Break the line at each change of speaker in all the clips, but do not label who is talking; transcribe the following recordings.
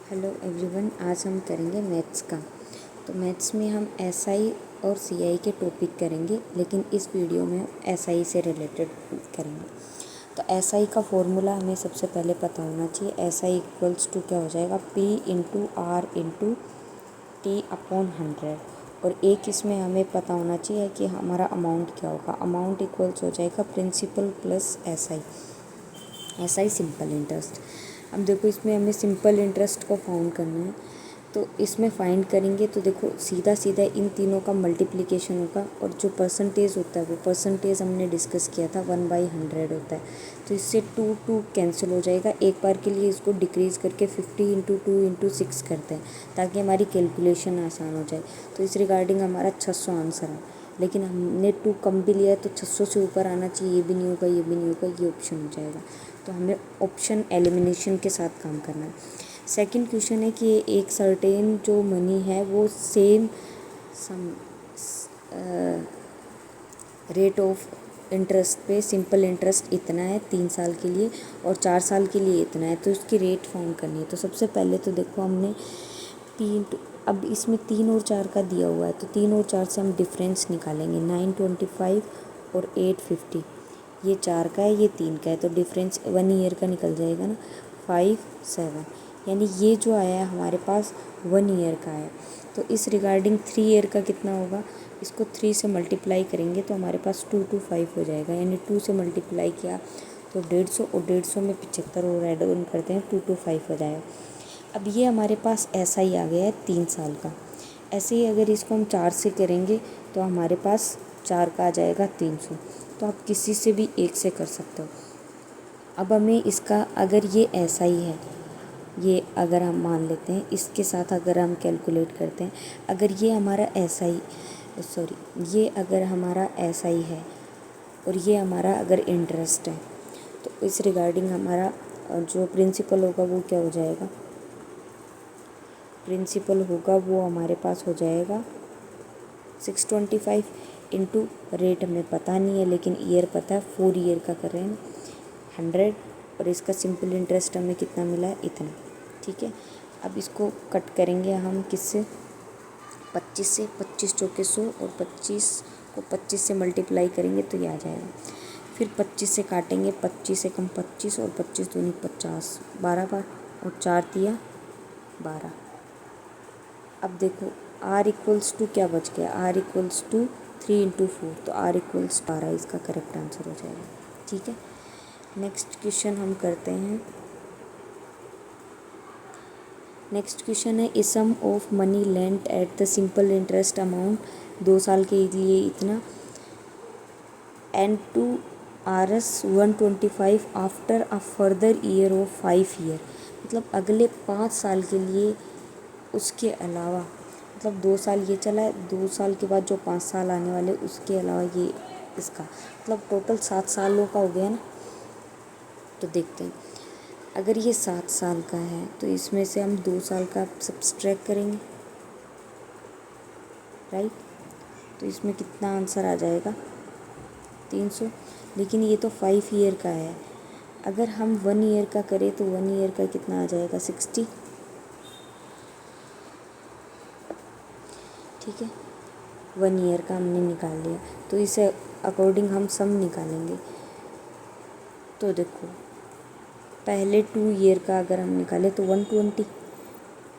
Hello everyone, आज हम करेंगे मैथ्स का। तो मैथ्स में हम एसआई और सीआई के टॉपिक करेंगे, लेकिन इस वीडियो में एसआई से रिलेटेड करेंगे। तो एसआई का फॉर्मूला हमें सबसे पहले पता होना चाहिए। एसआई इक्वल्स टू क्या हो जाएगा, P into R into T upon 100। और एक इसमें हमें पता होना चाहिए कि हमारा अमाउंट क्या होगा। अमाउंट इक्वल्स हो जाएगा principal plus SI. SI simple interest. अब देखो, इसमें हमें सिंपल इंटरेस्ट को फाउंड करना है। तो इसमें फाइंड करेंगे तो देखो, सीधा सीधा इन तीनों का मल्टीप्लिकेशन होगा, और जो परसेंटेज होता है वो परसेंटेज हमने डिस्कस किया था 1/100 होता है। तो इससे 2 कैंसिल हो जाएगा। एक बार के लिए इसको डिक्रीज़ करके 50 इंटू 2 इंटू 6 करते हैं, ताकि हमारी कैलकुलेशन आसान हो जाए। तो इस रिगार्डिंग हमारा 600 आंसर है, लेकिन हमने 2 कम भी लिया है, तो 600 से ऊपर आना चाहिए। ये भी नहीं होगा, ये भी नहीं होगा, ये ऑप्शन हो जाएगा। तो हमें ऑप्शन एलिमिनेशन के साथ काम करना है। सेकंड क्वेश्चन है कि एक सर्टेन जो मनी है वो सेम रेट ऑफ इंटरेस्ट पे सिंपल इंटरेस्ट इतना है 3 साल के लिए, और 4 साल के लिए इतना है। तो उसकी रेट फाउंड करनी है। तो सबसे पहले तो देखो, हमने अब इसमें 3 और 4 का दिया हुआ है, तो 3 और 4 से हम डिफरेंस निकालेंगे। 925 और 850, ये 4 का है, ये 3 का है, तो डिफरेंस 1 ईयर का निकल जाएगा ना, 5 7। यानी ये जो आया है हमारे पास 1 ईयर का है। तो इस रिगार्डिंग 3 ईयर का कितना होगा, इसको 3 से मल्टीप्लाई करेंगे तो हमारे पास 2 to 5 हो जाएगा। यानी 2 से मल्टीप्लाई किया तो 150, और 150 में 75 और ऐड ऑन करते हैं 2 to 5 हो जाएगा। अब ये हमारे पास ऐसा ही आ गया है 3 साल का। ऐसे ही अगर इसको हम 4 से करेंगे तो हमारे पास 4 का आ जाएगा 300। तो आप किसी से भी एक से कर सकते हो। अब हमें इसका, अगर ये ऐसा ही है, ये अगर हम मान लेते हैं, इसके साथ अगर हम कैलकुलेट करते हैं, अगर ये हमारा ऐसा ही ये अगर हमारा ऐसा ही है और ये हमारा अगर इंटरेस्ट है, तो इस रिगार्डिंग हमारा जो प्रिंसिपल होगा वो क्या हो जाएगा, प्रिंसिपल होगा वो हमारे पास हो जाएगा 625 इंटू रेट हमें पता नहीं है, लेकिन ईयर पता है, 4 ईयर का कर रहे हैं 100, और इसका सिंपल इंटरेस्ट हमें कितना मिला है, इतना। ठीक है, अब इसको कट करेंगे हम किससे, 25 से। 25 चौके 100, और 25 को 25 से मल्टीप्लाई करेंगे तो ये आ जाएगा। फिर 25 से काटेंगे, 25 से कम 25, और 25 दूनी 50, 12 बार, और 4 दिया 12। अब देखो, आर इक्वल्स टू क्या बच गया, आर इक्वल्स टू 3 इंटू 4, तो आर इक्वल्स 12 इसका करेक्ट आंसर हो जाएगा। ठीक है, नेक्स्ट क्वेश्चन हम करते हैं। नेक्स्ट क्वेश्चन है, sum of money lent at the simple interest amount 2 साल के लिए इतना, and to RS 125 after a further year of 5 year. मतलब अगले 5 साल के लिए, उसके अलावा, मतलब 2 साल ये चला है, 2 साल के बाद जो 5 साल आने वाले उसके अलावा ये इसका, मतलब टोटल 7 सालों का हो गया ना। तो देखते हैं, अगर ये 7 साल का है तो इसमें से हम 2 साल का सब्सट्रैक्ट करेंगे, राइट। तो इसमें कितना आंसर आ जाएगा, 300। लेकिन ये तो 5 ईयर का है। अगर हम 1 ईयर का करें तो 1 ईयर का कितना आ जाएगा, 60। ठीक है, 1 ईयर का हमने निकाल लिया, तो इसे अकॉर्डिंग हम सम निकालेंगे। तो देखो, पहले 2 ईयर का अगर हम निकालें तो 120,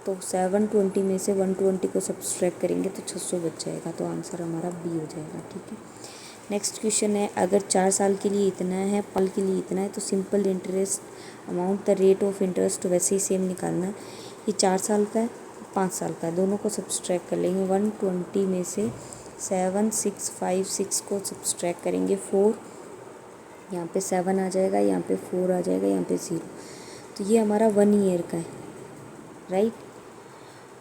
तो 720 में से 120 को सब्सट्रैक्ट करेंगे तो 600 बच जाएगा। तो आंसर हमारा बी हो जाएगा। ठीक है, नेक्स्ट क्वेश्चन है, अगर 4 साल के लिए इतना है, पाल के लिए इतना है, तो simple interest amount the rate of interest वैसे ही सेम निकालना है। ये 4 साल का है, 5 साल का है, दोनों को सब्सट्रैक्ट कर लेंगे। 120 में से 7656 को सब्सट्रैक्ट करेंगे 4, यहाँ पे 7 आ जाएगा, यहाँ पे 4 आ जाएगा, यहाँ पे 0। तो ये हमारा 1 ईयर का है, राइट।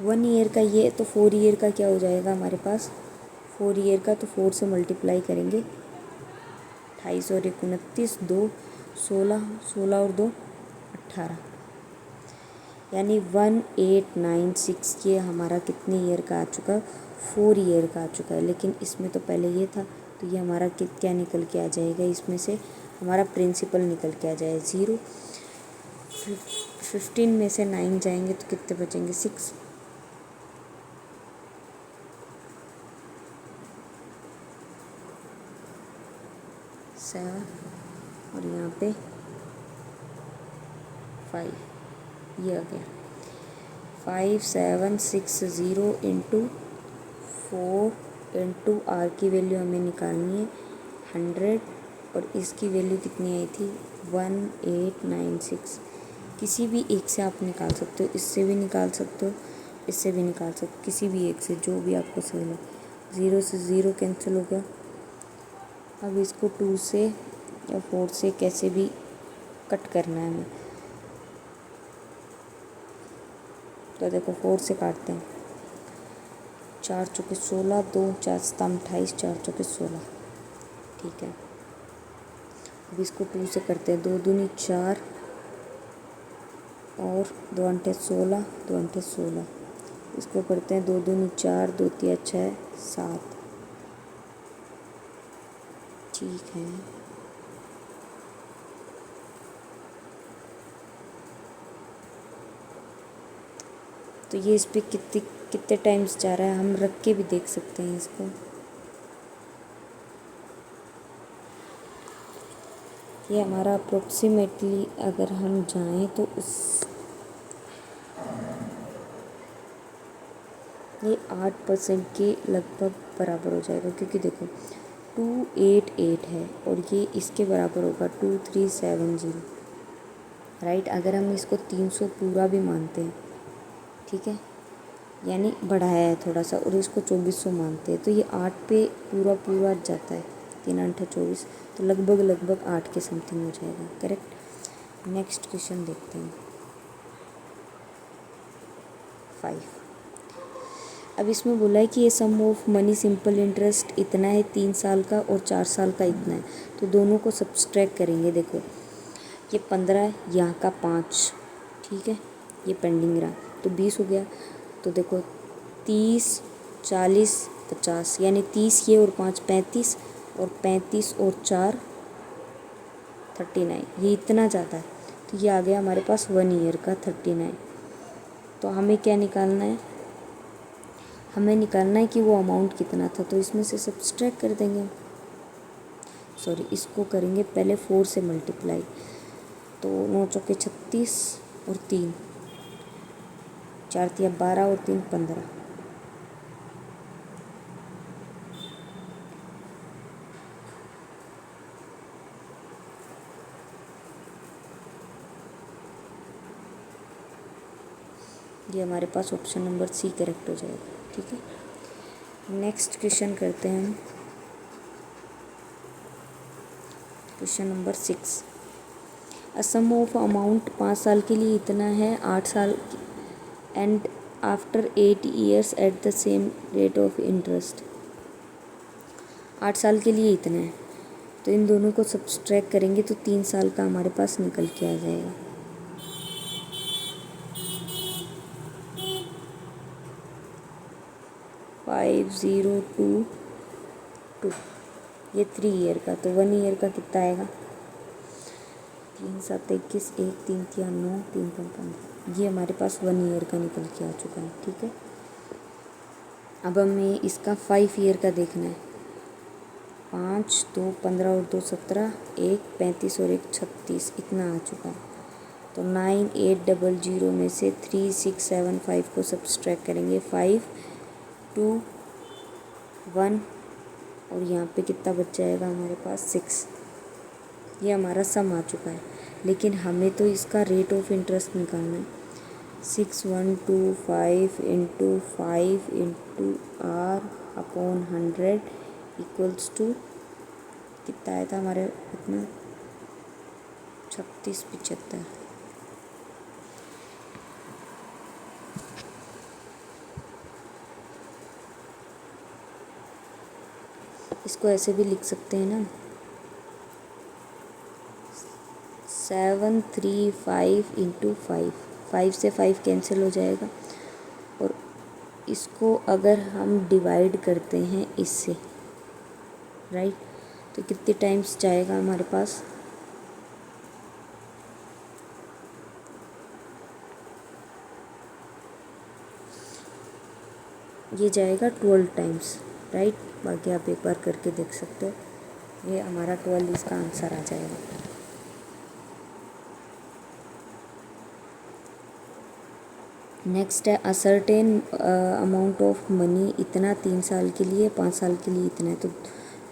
1 ईयर का ये, तो 4 ईयर का क्या हो जाएगा हमारे पास, 4 ईयर का, तो 4 से मल्टीप्लाई करेंगे, 28 और 29, 2 16, 16 और 2 18, यानी 1896। ये हमारा कितने ईयर का आ चुका है, 4 ईयर का आ चुका है। लेकिन इसमें तो पहले ये था, तो ये हमारा क्या निकल के आ जाएगा, इसमें से हमारा प्रिंसिपल निकल के आ जाए 0। 15 में से 9 जाएंगे तो कितने बचेंगे? 6। सेवन और यहाँ पे 5, ये आ गया 5760 इंटू 4 इंटू आर की वैल्यू हमें निकालनी है 100 और इसकी वैल्यू कितनी आई थी 1896। किसी भी एक से आप निकाल सकते हो, इससे भी निकाल सकते हो, इससे भी निकाल सकते हो, किसी भी एक से जो भी आपको सही लगे। 0 से 0 कैंसिल हो गया। अब इसको 2 से या 4 से कैसे भी कट करना है हमें, तो देखो 4 से काटते हैं। 4 चौके 16, 2 4 7 28, 4 चौके 16, ठीक है। अब इसको 2 से करते हैं। 2 दूनी 4 और 2 अंठे 16, 2 अंठे 16। इसको करते हैं 2 दूनी 4, 2 तिया 6, 7, ठीक है। तो ये इस पर कितने टाइम्स जा रहा है हम रख के भी देख सकते हैं इसको। ये हमारा अप्रोक्सीमेटली अगर हम जाएं तो ये 8% के लगभग बराबर हो जाएगा, क्योंकि देखो 288 है और ये इसके बराबर होगा 2370, राइट। अगर हम इसको 300 पूरा भी मानते हैं, ठीक है, यानी बढ़ाया है थोड़ा सा, और इसको 2400 मानते हैं, तो ये 8 पे पूरा जाता है। 3 8 24, तो लगभग 8 के समथिंग हो जाएगा, करेक्ट। नेक्स्ट क्वेश्चन देखते हैं 5। अब इसमें बोला है कि ये सम ऑफ मनी सिंपल इंटरेस्ट इतना है 3 साल का और 4 साल का इतना है, तो दोनों को सब्सट्रैक्ट करेंगे। देखो ये 15 है, यहाँ का 5, ठीक है, ये पेंडिंग रहा तो 20 हो गया। तो देखो 30 40 50, यानी 30 ये और 5 35, और 35 और 4 39, ये इतना ज़्यादा है, तो ये आ गया हमारे पास 1 ईयर का 39। तो हमें क्या निकालना है? हमें निकालना है कि वो अमाउंट कितना था, तो इसमें से सब्सट्रैक्ट कर देंगे। सॉरी, इसको करेंगे पहले 4 से मल्टीप्लाई, तो 9 चौके 36 और 3 4 तिया 12 और 3 15। ये हमारे पास ऑप्शन नंबर सी करेक्ट हो जाएगा, ठीक है। नेक्स्ट क्वेश्चन करते हैं हम, question number 6। A sum of amount 5 साल के लिए इतना है, 8 साल and after 8 years at the same rate of interest. 8 साल के लिए इतना है, तो इन दोनों को सब्सट्रैक्ट करेंगे तो 3 साल का हमारे पास निकल के आ जाएगा। फाइव 0 2 2, ये 3 ईयर का, तो 1 ईयर का कितना आएगा? 3 7 21, 1 3 3 9 3 5 15, ये हमारे पास 1 ईयर का निकल के आ चुका है, ठीक है। अब हमें इसका 5 ईयर का देखना है। 5 2 15 और 2 17, 1 35 और 1 36, इतना आ चुका है। तो 9800 में से 3675 को सब्सट्रैक्ट करेंगे। 5 2 1 और यहाँ पे कितना बच जाएगा हमारे पास? 6। ये हमारा सम आ चुका है, लेकिन हमें तो इसका रेट ऑफ इंटरेस्ट निकालना है। 6125 into 5 into R upon 100 equals to कितना आया था हमारे इतना? 3675। इसको ऐसे भी लिख सकते हैं ना, 735 इंटू 5 से 5 कैंसिल हो जाएगा, और इसको अगर हम डिवाइड करते हैं इससे, राइट, तो कितने टाइम्स जाएगा हमारे पास? ये जाएगा 12 टाइम्स, राइट। बाकी आप एक बार करके देख सकते हो। ये हमारा 12 इसका आंसर आ जाएगा। नेक्स्ट है असर्टेन अमाउंट ऑफ मनी, इतना 3 साल के लिए, 5 साल के लिए इतना है। तो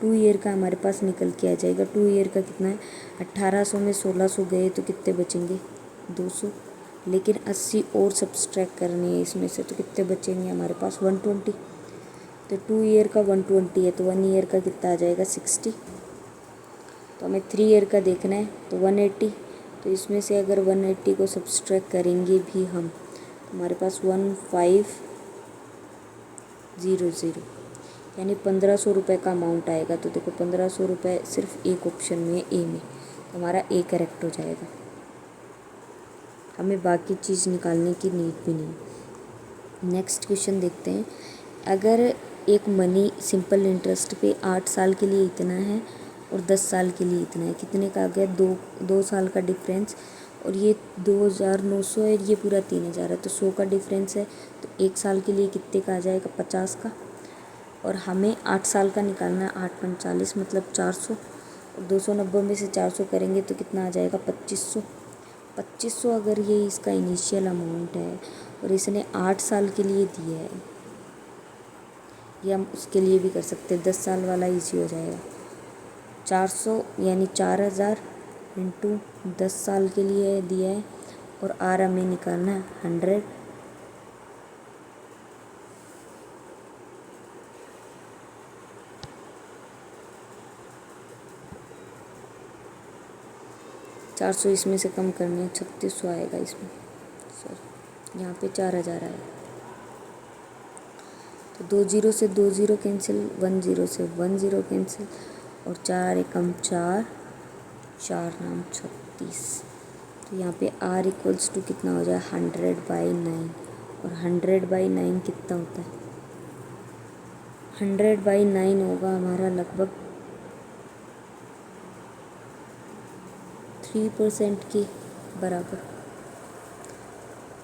2 ईयर का हमारे पास निकल के आ जाएगा। 2 ईयर का कितना है, 1800 में 1600 गए तो कितने बचेंगे, 200। लेकिन 80 और सब्सट्रैक्ट करनी है इसमें से, तो कितने बचेंगे हमारे पास, 120। तो 2 ईयर का 120 है, तो 1 ईयर का कितना आ जाएगा, 60। तो हमें 3 ईयर का देखना है, तो 180। तो इसमें से अगर 180 को सब्सट्रैक्ट करेंगे भी हम, तो हमारे पास 1500, यानी 1500 रुपये का अमाउंट आएगा। तो देखो 1500 रुपये सिर्फ एक ऑप्शन में, ए में, तो हमारा ए करेक्ट हो जाएगा। हमें बाकी चीज़ निकालने की नीड भी नहीं। नेक्स्ट क्वेश्चन देखते हैं। अगर एक मनी सिंपल इंटरेस्ट पे 8 साल के लिए इतना है और 10 साल के लिए इतना है, कितने का आ गया, 2 साल का डिफरेंस। और ये 2900 है, ये पूरा 3000 है, तो 100 का डिफरेंस है। तो 1 साल के लिए कितने का आ जाएगा, 50 का। और हमें 8 साल का निकालना है, 8 पंच 40 मतलब 400। और 290 में से 400 करेंगे तो कितना आ जाएगा, 2500। 2500 अगर ये इसका इनिशियल अमाउंट है और इसने 8 साल के लिए दिया है, ये हम उसके लिए भी कर सकते हैं। 10 साल वाला इजी हो जाएगा। 400 यानी 4000 इंटू 10 साल के लिए दिया है, और आर हमें निकालना है 100। 400 इसमें से कम करने हैं, 3600 आएगा इसमें, सॉरी यहाँ पे 4000 आएगा। तो 2 जीरो से 2 जीरो कैंसिल, 1 जीरो से 1 जीरो कैंसिल, और 4 एकम 4, 4 नाम 36। तो यहाँ पे r इक्वल्स टू कितना हो जाए, 100/9। और 100/9 कितना होता है, 100/9 होगा हमारा लगभग 3% के बराबर।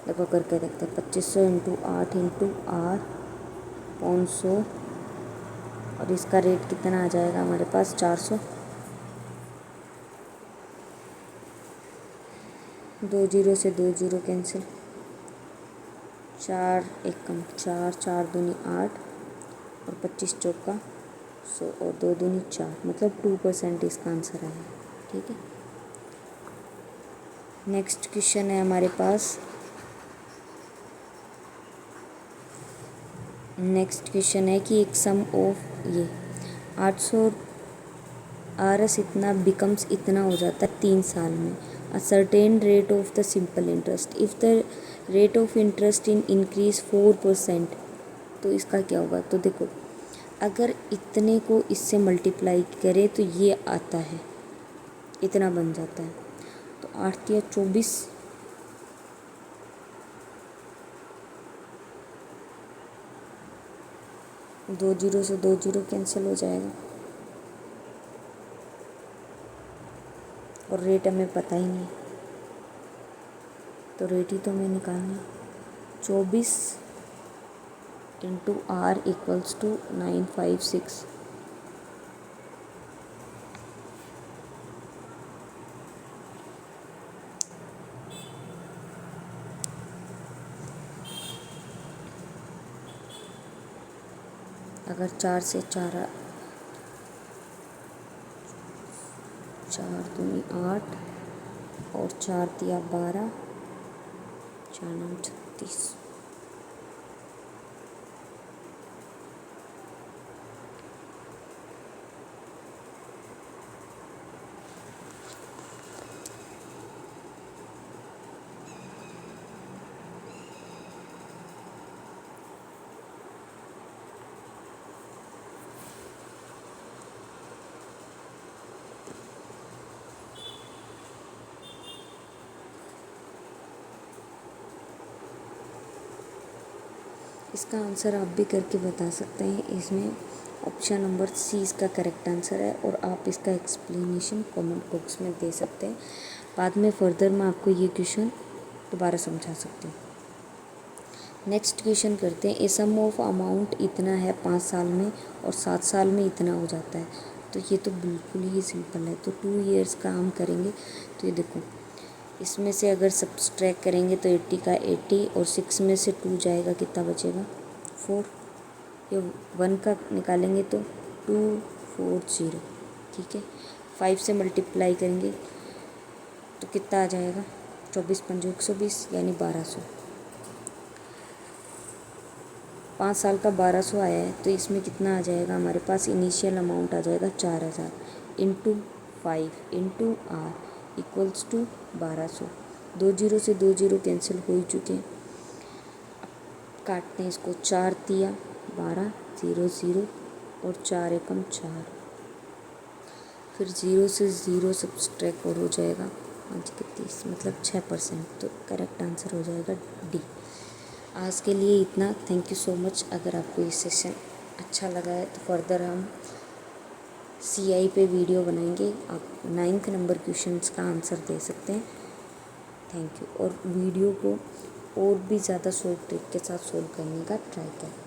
देखो करके देखते हैं। 2500 इंटू 8 इंटू r 500, और इसका रेट कितना आ जाएगा हमारे पास, 400। 2 जीरो से 2 जीरो कैंसिल, 4 एकम 4, 4 दूनी 8, और 25 चौका 100, और 2 दूनी 4, मतलब 2% इसका आंसर आया। ठीक है। नेक्स्ट क्वेश्चन है हमारे पास। नेक्स्ट क्वेश्चन है कि एक सम ऑफ ये 800 आरएस इतना बिकम्स इतना हो जाता है 3 साल में। A certain rate of the simple interest, if the rate of interest in increase 4%, तो इसका क्या होगा। तो देखो अगर इतने को इससे मल्टीप्लाई करें तो ये आता है, इतना बन जाता है। तो 8 या 24, दो जीरो से 2 जीरो कैंसिल हो जाएगा, और रेट हमें पता ही नहीं, तो रेट ही तो हमें निकालना है। 24 इंटू r इक्वल्स टू 956। अगर 4 से 4 दूनी 8, और 4 दिया 12, 4 9 36। इसका आंसर आप भी करके बता सकते हैं। इसमें ऑप्शन नंबर सी इसका करेक्ट आंसर है, और आप इसका एक्सप्लेनेशन कमेंट बॉक्स में दे सकते हैं। बाद में फर्दर मैं आपको ये क्वेश्चन दोबारा समझा सकती हूँ। नेक्स्ट क्वेश्चन करते हैं। ए सम ऑफ अमाउंट इतना है 5 साल में और 7 साल में इतना हो जाता है। तो ये तो बिल्कुल ही सिंपल है। तो 2 ईयर्स का हम करेंगे। तो ये देखो, इसमें से अगर सब्सट्रैक्ट करेंगे तो 80 का 80 और 6 में से 2 जाएगा, कितना बचेगा 4। ये 1 का निकालेंगे तो 240, ठीक है। 5 से मल्टीप्लाई करेंगे तो कितना आ जाएगा, 24 पंजो 120 यानी 1200। 5 साल का 1200 आया है तो इसमें कितना आ जाएगा हमारे पास, इनिशियल अमाउंट आ जाएगा 4000 into 5 into R equals to 1200। 2 zero से 2 जीरो कैंसिल हो ही चुके हैं। अब काटते हैं इसको, 4 तिया 12 0 0 और 4 एकम 4, फिर 0 से 0 सब्सट्रैक्ट और हो जाएगा 5 के 30 मतलब 6%। तो करेक्ट आंसर हो जाएगा डी। आज के लिए इतना। Thank you so much. अगर आपको ये सेशन अच्छा लगा है तो फर्दर हम CI पे वीडियो बनाएंगे। आप 9th नंबर क्वेश्चंस का आंसर दे सकते हैं। Thank you. और वीडियो को और भी ज़्यादा शॉर्ट ट्रिक के साथ सोल्व करने का ट्राई करें।